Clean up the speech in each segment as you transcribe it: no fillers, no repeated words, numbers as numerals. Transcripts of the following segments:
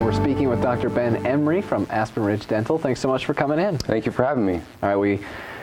We're speaking with Dr. Ben Emery from Aspen Ridge Dental. Thanks so much for coming in. Thank you for having me. All right, we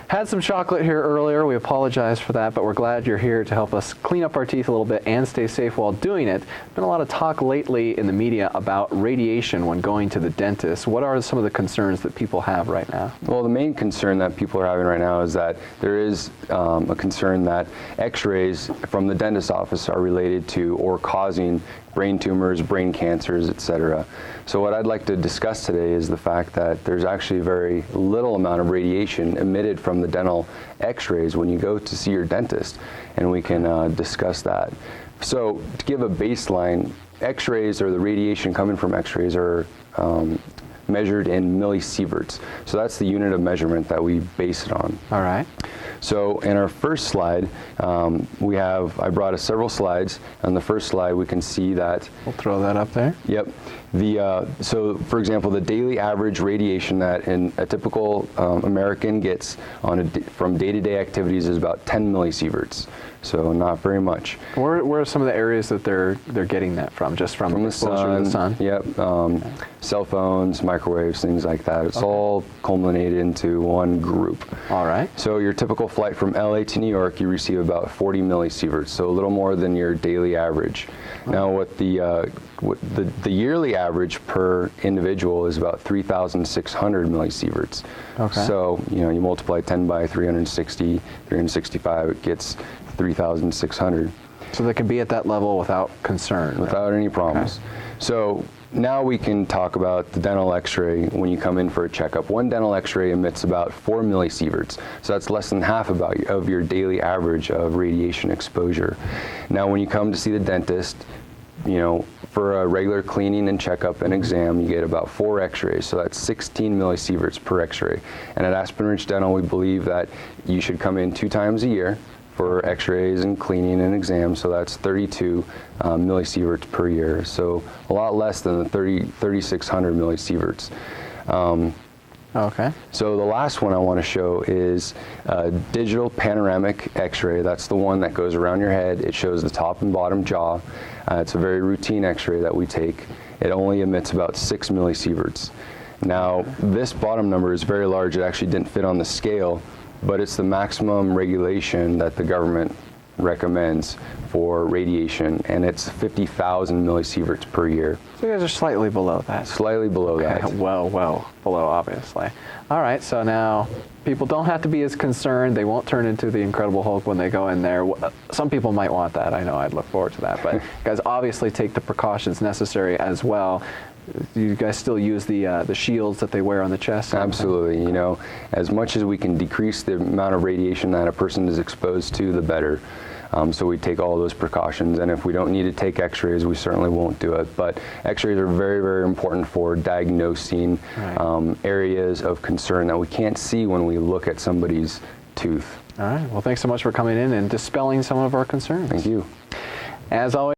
had some chocolate here earlier. We apologize for that, but we're glad you're here to help us clean up our teeth a little bit and stay safe while doing it. There's been a lot of talk lately in the media about radiation when going to the dentist. What are some of the concerns that people have right now? Well, the main concern that people are having right now is that there is a concern that x-rays from the dentist's office are related to or causing brain tumors, brain cancers, etc. So what I'd like to discuss today is the fact that there's actually very little amount of radiation emitted from the dental x-rays when you go to see your dentist, and we can discuss that. So to give a baseline, x-rays, or the radiation coming from x-rays, are measured in millisieverts. So that's the unit of measurement that we base it on. All right. So in our first slide, I brought several slides. On the first slide, we can see that. We'll throw that up there. Yep. So for example, the daily average radiation that a typical American gets from day-to-day activities is about 10 millisieverts. So not very much. Where are some of the areas that they're getting that from? Just from the exposure to the sun? Yep. Okay. Cell phones, microwaves, things like that. It's all culminated into one group. All right. So your typical flight from LA to New York, you receive about 40 millisieverts, so a little more than your daily average. Now, what the yearly average per individual is about 3,600 millisieverts. Okay. So you multiply 10 by 360, 365, it gets 3,600. So they can be at that level without concern. Without any problems. Okay. So now we can talk about the dental x-ray when you come in for a checkup. One dental x-ray emits about 4 millisieverts. So that's less than half of your daily average of radiation exposure. Now when you come to see the dentist, for a regular cleaning and checkup and exam, you get about 4 x-rays, so that's 16 millisieverts per x-ray. And at Aspen Ridge Dental, we believe that you should come in 2 times a year for x-rays and cleaning and exams, so that's 32 millisieverts per year, so a lot less than the 3,600 millisieverts. Okay. So the last one I want to show is a digital panoramic x-ray. That's the one that goes around your head. It shows the top and bottom jaw. It's a very routine x-ray that we take. It only emits about 6 millisieverts. Now, this bottom number is very large. It actually didn't fit on the scale, but it's the maximum regulation that the government recommends for radiation, and it's 50,000 millisieverts per year. So you guys are slightly below that. Slightly below that. Well below, obviously. All right, so now people don't have to be as concerned. They won't turn into the Incredible Hulk when they go in there. Some people might want that. I know I'd look forward to that, but you guys obviously take the precautions necessary as well. Do you guys still use the shields that they wear on the chest? Absolutely. As much as we can decrease the amount of radiation that a person is exposed to, the better. So we take all those precautions, and if we don't need to take x-rays, we certainly won't do it. But x-rays are very, very important for diagnosing areas of concern that we can't see when we look at somebody's tooth. All right. Well, thanks so much for coming in and dispelling some of our concerns. Thank you. As always,